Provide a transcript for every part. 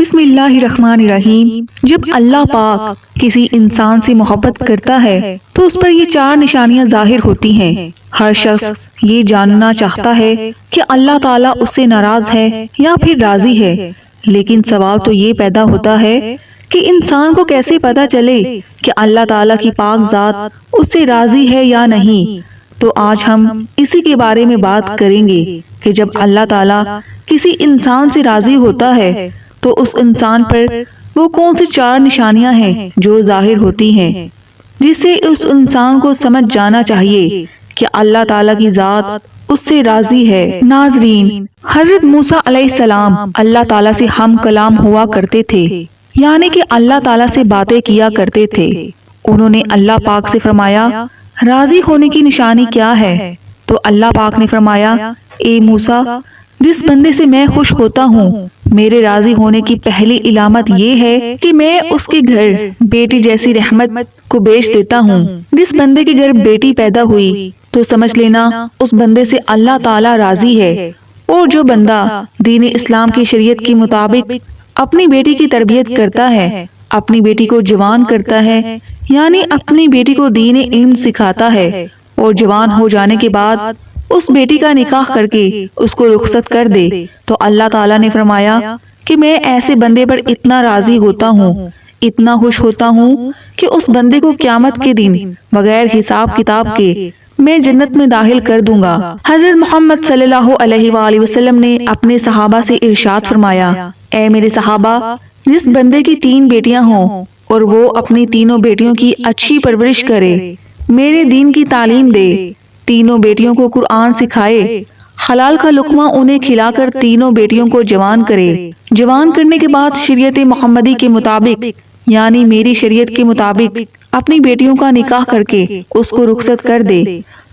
بسم اللہ الرحمن الرحیم۔ جب اللہ پاک کسی انسان سے محبت کرتا ہے تو اس پر یہ 4 نشانیاں ظاہر ہوتی ہیں۔ ہر شخص یہ جاننا چاہتا ہے کہ اللہ تعالیٰ اس سے ناراض ہے یا پھر راضی ہے، لیکن سوال تو یہ پیدا ہوتا ہے کہ انسان کو کیسے پتا چلے کہ اللہ تعالیٰ کی پاک ذات اس سے راضی ہے یا نہیں۔ تو آج ہم اسی کے بارے میں بات کریں گے کہ جب اللہ تعالیٰ کسی انسان سے راضی ہوتا ہے تو اس انسان پر وہ کون سی 4 نشانیاں ہیں جو ظاہر ہوتی ہیں، جس سے اس انسان کو سمجھ جانا چاہیے کہ اللہ تعالیٰ کی ذات اس سے راضی ہے۔ ناظرین، حضرت موسیٰ علیہ السلام اللہ تعالیٰ سے ہم کلام ہوا کرتے تھے، یعنی کہ اللہ تعالیٰ سے باتیں کیا کرتے تھے۔ انہوں نے اللہ پاک سے فرمایا، راضی ہونے کی نشانی کیا ہے؟ تو اللہ پاک نے فرمایا، اے موسیٰ، جس بندے سے میں خوش ہوتا ہوں، میرے راضی ہونے کی پہلی علامت یہ ہے کہ میں اس کے گھر بیٹی جیسی رحمت کو بیچ دیتا ہوں۔ جس بندے کے گھر بیٹی پیدا ہوئی تو سمجھ لینا اس بندے سے اللہ تعالیٰ راضی ہے۔ اور جو بندہ دین اسلام کی شریعت کے مطابق اپنی بیٹی کی تربیت کرتا ہے، اپنی بیٹی کو جوان کرتا ہے، یعنی اپنی بیٹی کو دین علم سکھاتا ہے، اور جوان ہو جانے کے بعد اس بیٹی کا نکاح کر کے اس کو رخصت کر دے، تو اللہ تعالیٰ نے فرمایا کہ میں ایسے بندے پر اتنا راضی ہوتا ہوں، اتنا خوش ہوتا ہوں کہ اس بندے کو قیامت کے دن بغیر حساب کتاب کے میں جنت میں داخل کر دوں گا۔ حضرت محمد صلی اللہ علیہ وآلہ وسلم نے اپنے صحابہ سے ارشاد فرمایا، اے میرے صحابہ، جس بندے کی 3 بیٹیاں ہوں اور وہ اپنی تینوں بیٹیوں کی اچھی پرورش کرے، میرے دین کی تعلیم دے، تینوں بیٹیوں کو قرآن سکھائے، حلال کا لقمہ انہیں کھلا کر تینوں بیٹیوں کو جوان کرے، جوان کرنے کے بعد شریعت محمدی کے مطابق، یعنی میری شریعت کے مطابق اپنی بیٹیوں کا نکاح کر کے اس کو رخصت کر دے،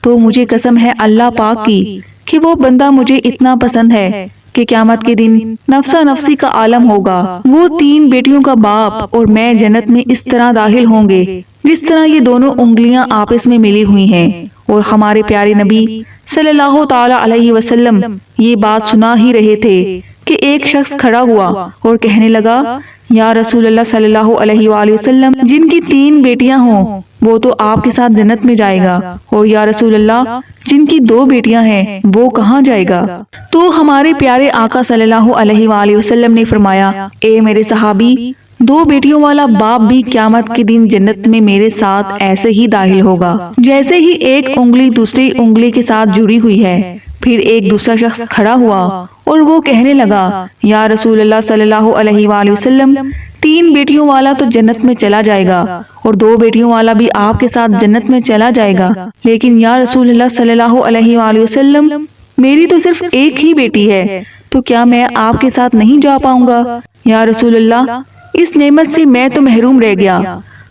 تو مجھے قسم ہے اللہ پاک کی کہ وہ بندہ مجھے اتنا پسند ہے کہ قیامت کے دن نفسا نفسی کا عالم ہوگا۔ وہ 3 بیٹیوں کا باپ اور میں جنت میں اس طرح داخل ہوں گے جس طرح یہ دونوں انگلیاں آپس میں ملی ہوئی ہیں۔ اور ہمارے پیارے نبی صلی اللہ تعالی علیہ وسلم یہ بات سنا ہی رہے تھے کہ ایک شخص کھڑا ہوا اور کہنے لگا، یا رسول اللہ صلی اللہ علیہ وآلہ وسلم، جن کی 3 بیٹیاں ہوں وہ تو آپ کے ساتھ جنت میں جائے گا، اور یا رسول اللہ، جن کی 2 بیٹیاں ہیں وہ کہاں جائے گا؟ تو ہمارے پیارے آقا صلی اللہ علیہ وآلہ وسلم نے فرمایا، اے میرے صحابی، 2 بیٹیوں والا باپ بھی قیامت کے دن جنت میں میرے ساتھ ایسے ہی داخل ہوگا جیسے ہی ایک انگلی دوسری انگلی کے ساتھ جڑی ہوئی ہے۔ پھر ایک دوسرا شخص کھڑا ہوا اور وہ کہنے لگا، یا رسول اللہ صلی اللہ علیہ وآلہ وسلم، 3 بیٹیوں والا تو جنت میں چلا جائے گا اور 2 بیٹیوں والا بھی آپ کے ساتھ جنت میں چلا جائے گا، لیکن یا رسول اللہ صلی اللہ علیہ وآلہ وسلم، میری تو صرف ایک ہی بیٹی ہے، تو کیا میں آپ کے ساتھ نہیں جا پاؤں گا؟ یا رسول اللہ، اس نعمت سے میں تو محروم رہ گیا۔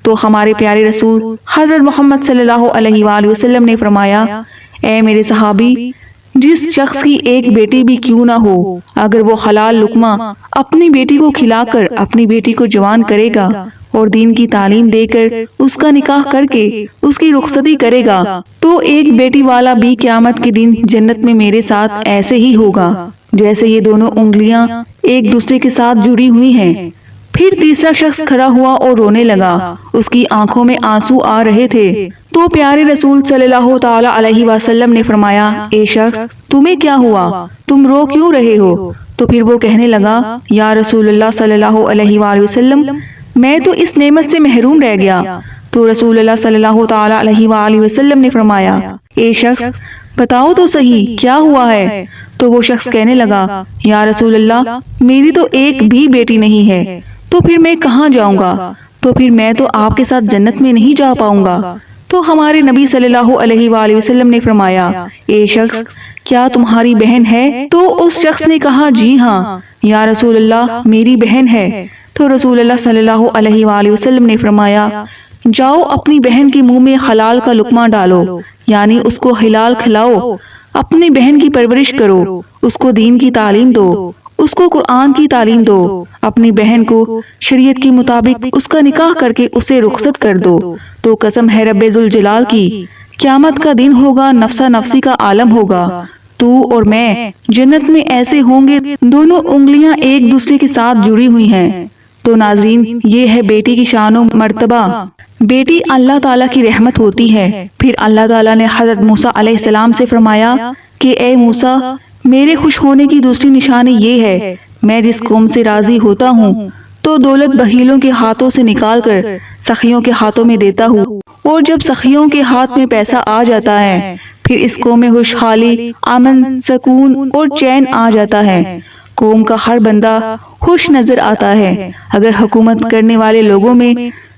تو ہمارے پیارے رسول حضرت محمد صلی اللہ علیہ وآلہ وسلم نے فرمایا، اے میرے صحابی، جس شخص کی ایک بیٹی بھی کیوں نہ ہو، اگر وہ حلال لقمہ اپنی بیٹی کو کھلا کر اپنی بیٹی کو جوان کرے گا اور دین کی تعلیم دے کر اس کا نکاح کر کے اس کی رخصتی کرے گا، تو ایک بیٹی والا بھی قیامت کے دن جنت میں میرے ساتھ ایسے ہی ہوگا جیسے یہ دونوں انگلیاں ایک دوسرے کے ساتھ جڑی ہوئی ہیں۔ پھر تیسرا شخص کھڑا ہوا اور رونے لگا، اس کی آنکھوں میں آنسو آ رہے تھے۔ تو پیارے رسول صلی اللہ تعالی علیہ وسلم نے فرمایا، اے شخص، تمہیں کیا ہوا؟ تم رو کیوں رہے ہو؟ تو پھر وہ کہنے لگا، یا رسول اللہ صلی اللہ علیہ وآلہ وسلم، میں تو اس نعمت سے محروم رہ گیا۔ تو رسول اللہ صلی اللہ تعالی علیہ وآلہ وسلم نے فرمایا، اے شخص، بتاؤ تو صحیح کیا ہوا ہے؟ تو وہ شخص کہنے لگا، یا رسول اللہ، میری تو ایک بھی بیٹی نہیں ہے، تو پھر میں کہاں جاؤں گا؟ تو پھر میں تو آپ کے ساتھ جنت میں نہیں جا پاؤں گا۔ تو ہمارے نبی صلی اللہ علیہ وآلہ وسلم نے فرمایا، اے شخص، کیا تمہاری بہن ہے؟ تو اس شخص نے کہا، جی ہاں یا رسول اللہ، میری بہن ہے۔ تو رسول اللہ صلی اللہ علیہ وآلہ وسلم نے فرمایا، جاؤ اپنی بہن کے منہ میں حلال کا لقمہ ڈالو، یعنی اس کو حلال کھلاؤ، اپنی بہن کی پرورش کرو، اس کو دین کی تعلیم دو، اس کو قرآن کی تعلیم دو، اپنی بہن کو شریعت کے مطابق اس کا نکاح کر کے اسے رخصت کر دو۔ تو قسم ہے رب ذوالجلال کی، قیامت کا دن ہوگا، نفسا نفسی کا عالم ہوگا، تو اور میں جنت میں ایسے ہوں گے دونوں انگلیاں ایک دوسرے کے ساتھ جڑی ہوئی ہیں۔ تو ناظرین، یہ ہے بیٹی کی شان و مرتبہ۔ بیٹی اللہ تعالیٰ کی رحمت ہوتی ہے۔ پھر اللہ تعالیٰ نے حضرت موسیٰ علیہ السلام سے فرمایا کہ اے موسیٰ، میرے خوش ہونے کی دوسری نشانی یہ ہے، میں جس قوم سے راضی ہوتا ہوں تو دولت بخیلوں کے ہاتھوں سے نکال کر سخیوں کے ہاتھوں میں دیتا ہوں، اور جب سخیوں کے ہاتھ میں پیسہ آ جاتا ہے پھر اس قوم میں خوشحالی، امن، سکون اور چین آ جاتا ہے۔ قوم کا ہر بندہ خوش نظر آتا ہے۔ اگر حکومت کرنے والے لوگوں میں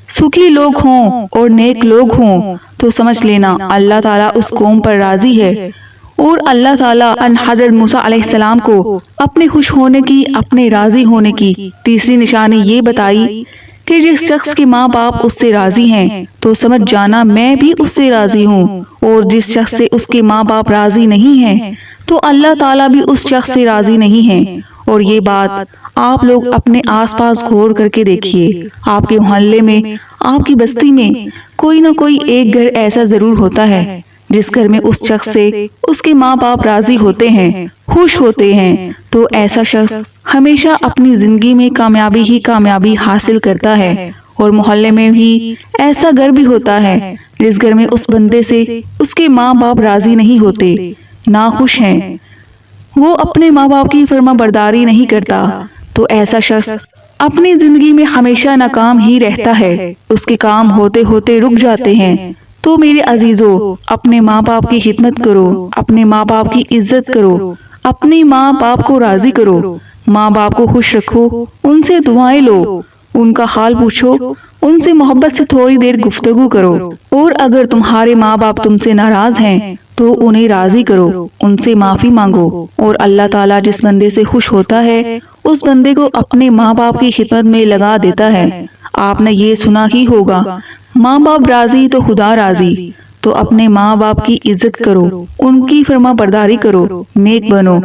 سکھی لوگ ہوں اور نیک لوگ ہوں تو سمجھ لینا اللہ تعالیٰ اس قوم پر راضی ہے۔ اور اللہ تعالیٰ ان حضرت موسیٰ علیہ السلام کو اپنے خوش ہونے کی، اپنے راضی ہونے کی تیسری نشانی یہ بتائی کہ جس شخص کے ماں باپ اس سے راضی ہیں تو سمجھ جانا میں بھی اس سے راضی ہوں، اور جس شخص سے اس کے ماں باپ راضی نہیں ہیں تو اللہ تعالیٰ بھی اس شخص سے راضی نہیں ہے۔ اور یہ بات آپ لوگ اپنے آس پاس غور کر کے دیکھیے، آپ کے محلے میں، آپ کی بستی میں کوئی نہ کوئی ایک گھر ایسا ضرور ہوتا ہے جس گھر میں اس شخص سے اس کے ماں باپ راضی ہوتے ہیں، خوش ہوتے ہیں، تو ایسا شخص ہمیشہ اپنی زندگی میں کامیابی ہی کامیابی حاصل کرتا ہے۔ اور محلے میں بھی ایسا گھر بھی ہوتا ہے جس گھر میں اس بندے سے اس کے ماں باپ راضی نہیں ہوتے، ناخوش ہیں، وہ اپنے ماں باپ کی فرما برداری نہیں کرتا، تو ایسا شخص اپنی زندگی میں ہمیشہ ناکام ہی رہتا ہے، اس کے کام ہوتے ہوتے رک جاتے ہیں۔ تو میرے عزیزو، اپنے ماں باپ کی خدمت کرو، اپنے ماں باپ کی عزت کرو، اپنے ماں باپ کو راضی کرو، ماں باپ کو خوش رکھو، ان سے دعائیں لو، ان کا حال پوچھو، ان سے محبت سے تھوڑی دیر گفتگو کرو، اور اگر تمہارے ماں باپ تم سے ناراض ہیں تو انہیں راضی کرو، ان سے معافی مانگو۔ اور اللہ تعالیٰ جس بندے سے خوش ہوتا ہے اس بندے کو اپنے ماں باپ کی خدمت میں لگا دیتا ہے۔ آپ نے یہ سنا ہی ہوگا، ماں باپ راضی تو خدا راضی۔ تو اپنے ماں باپ کی عزت کرو، ان کی فرما برداری کرو، نیک بنو۔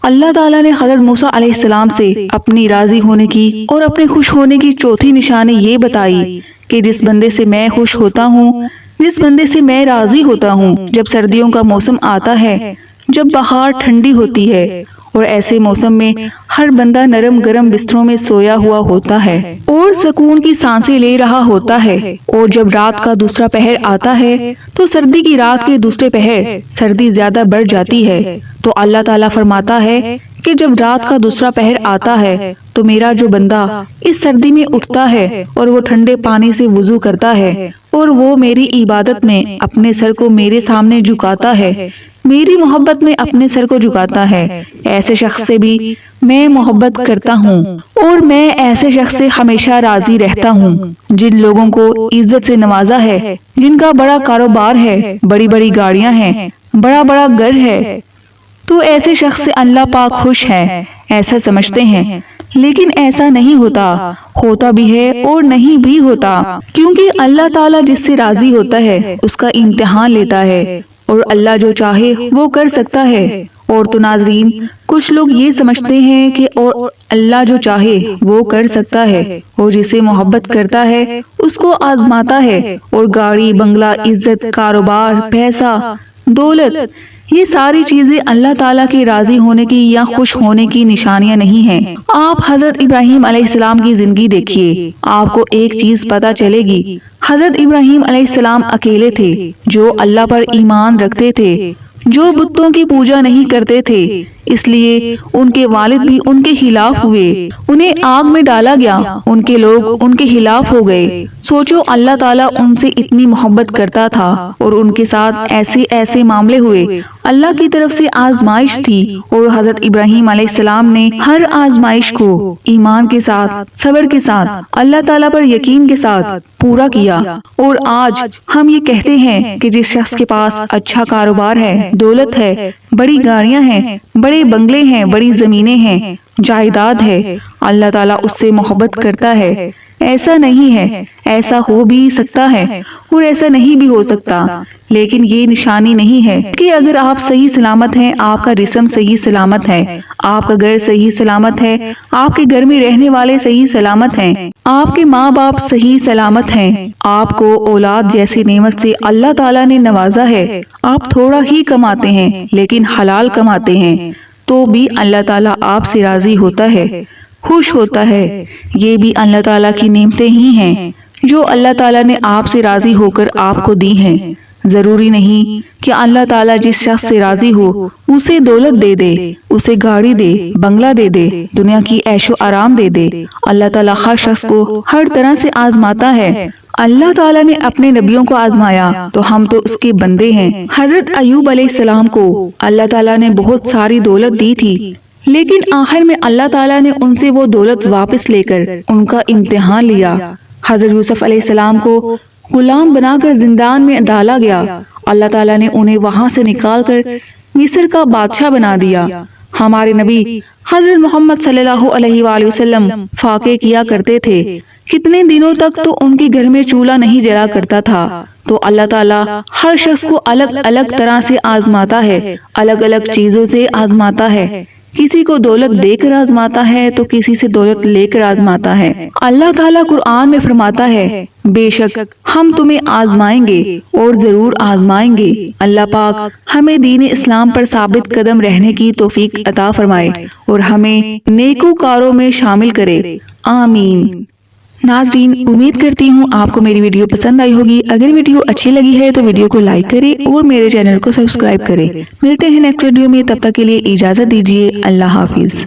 اللہ تعالیٰ نے حضرت موسیٰ علیہ السلام سے اپنی راضی ہونے کی اور اپنے خوش ہونے کی چوتھی نشانی یہ بتائی کہ جس بندے سے میں خوش ہوتا ہوں، جس بندے سے میں راضی ہوتا ہوں، جب سردیوں کا موسم آتا ہے، جب بہار ٹھنڈی ہوتی ہے، اور ایسے موسم میں ہر بندہ نرم گرم بستروں میں سویا ہوا ہوتا ہے اور سکون کی سانسیں لے رہا ہوتا ہے، اور جب رات کا دوسرا پہر آتا ہے تو سردی کی رات کے دوسرے پہر سردی زیادہ بڑھ جاتی ہے، تو اللہ تعالیٰ فرماتا ہے کہ جب رات کا دوسرا پہر آتا ہے تو میرا جو بندہ اس سردی میں اٹھتا ہے اور وہ ٹھنڈے پانی سے وضو کرتا ہے اور وہ میری عبادت میں اپنے سر کو میرے سامنے جھکاتا ہے، میری محبت میں اپنے سر کو جھکاتا ہے، ایسے شخص سے بھی میں محبت کرتا ہوں، اور میں ایسے شخص سے ہمیشہ راضی رہتا ہوں۔ جن لوگوں کو عزت سے نوازا ہے، جن کا بڑا کاروبار ہے، بڑی بڑی گاڑیاں ہیں، بڑا بڑا گھر ہے، تو ایسے شخص سے اللہ پاک خوش ہے، ایسا سمجھتے ہیں، لیکن ایسا نہیں ہوتا بھی ہے اور نہیں بھی ہوتا، کیونکہ اللہ تعالیٰ جس سے راضی ہوتا ہے اس کا امتحان لیتا ہے، اور اللہ جو چاہے وہ کر سکتا ہے۔ اور تو ناظرین، کچھ لوگ یہ سمجھتے ہیں کہ اور اللہ جو چاہے وہ کر سکتا ہے، اور جسے محبت کرتا ہے اس کو آزماتا ہے، اور گاڑی، بنگلہ، عزت، کاروبار، پیسہ، دولت، یہ ساری چیزیں اللہ تعالیٰ کے راضی ہونے کی یا خوش ہونے کی نشانیاں نہیں ہیں۔ آپ حضرت ابراہیم علیہ السلام کی زندگی دیکھیے، آپ کو ایک چیز پتہ چلے گی، حضرت ابراہیم علیہ السلام اکیلے تھے جو اللہ پر ایمان رکھتے تھے، جو بتوں کی پوجا نہیں کرتے تھے، اس لیے ان کے والد بھی ان کے خلاف ہوئے، انہیں آگ میں ڈالا گیا، ان کے لوگ ان کے خلاف ہو گئے۔ سوچو، اللہ تعالیٰ ان سے اتنی محبت کرتا تھا اور ان کے ساتھ ایسے ایسے معاملے ہوئے، اللہ کی طرف سے آزمائش تھی، اور حضرت ابراہیم علیہ السلام نے ہر آزمائش کو ایمان کے ساتھ، صبر کے ساتھ، اللہ تعالیٰ پر یقین کے ساتھ پورا کیا۔ اور آج ہم یہ کہتے ہیں کہ جس شخص کے پاس اچھا کاروبار ہے، دولت ہے، بڑی گاڑیاں ہیں، بڑے بنگلے ہیں، بڑی زمینیں ہیں، جائیداد ہے، اللہ تعالیٰ اس سے محبت کرتا ہے، ایسا نہیں ہے۔ ایسا ہو بھی سکتا ہے اور ایسا نہیں بھی ہو سکتا، لیکن یہ نشانی نہیں ہے کہ اگر آپ صحیح سلامت ہیں، آپ کا جسم صحیح سلامت ہے، آپ کا گھر صحیح سلامت ہے، آپ کے گھر میں رہنے والے صحیح سلامت ہیں، آپ کے ماں باپ صحیح سلامت ہیں، آپ کو اولاد جیسی نعمت سے اللہ تعالیٰ نے نوازا ہے، آپ تھوڑا ہی کماتے ہیں لیکن حلال کماتے ہیں، تو بھی اللہ تعالیٰ آپ سے راضی ہوتا ہے، خوش ہوتا ہے۔ یہ بھی اللہ تعالیٰ کی نعمتیں ہی ہیں جو اللہ تعالیٰ نے آپ سے راضی ہو کر آپ کو دی ہیں۔ ضروری نہیں کہ اللہ تعالیٰ جس شخص سے راضی ہو اسے دولت دے دے، اسے گاڑی دے، بنگلہ دے دے، دنیا کی عیش و آرام دے دے۔ اللہ تعالیٰ ہر شخص کو ہر طرح سے آزماتا ہے۔ اللہ تعالیٰ نے اپنے نبیوں کو آزمایا تو ہم تو اس کے بندے ہیں۔ حضرت ایوب علیہ السلام کو اللہ تعالیٰ نے بہت ساری دولت دی تھی، لیکن آخر میں اللہ تعالیٰ نے ان سے وہ دولت واپس لے کر ان کا امتحان لیا۔ حضرت یوسف علیہ السلام کو غلام بنا کر زندان میں ڈالا گیا، اللہ تعالیٰ نے انہیں وہاں سے نکال کر مصر کا بادشاہ بنا دیا۔ ہمارے نبی حضرت محمد صلی اللہ علیہ وآلہ وسلم فاقے کیا کرتے تھے، کتنے دنوں تک تو ان کے گھر میں چولہا نہیں جلا کرتا تھا۔ تو اللہ تعالیٰ ہر شخص کو الگ الگ طرح سے آزماتا ہے، الگ الگ چیزوں سے آزماتا ہے، کسی کو دولت دے کر آزماتا ہے تو کسی سے دولت لے کر آزماتا ہے۔ اللہ تعالیٰ قرآن میں فرماتا ہے، بے شک ہم تمہیں آزمائیں گے اور ضرور آزمائیں گے۔ اللہ پاک ہمیں دین اسلام پر ثابت قدم رہنے کی توفیق عطا فرمائے اور ہمیں نیکوکاروں میں شامل کرے، آمین۔ ناظرین، امید کرتی ہوں آپ کو میری ویڈیو پسند آئی ہوگی۔ اگر ویڈیو اچھی لگی ہے تو ویڈیو کو لائک کریں اور میرے چینل کو سبسکرائب کریں۔ ملتے ہیں نیکسٹ ویڈیو میں، تب تک کے لیے اجازت دیجیے، اللہ حافظ۔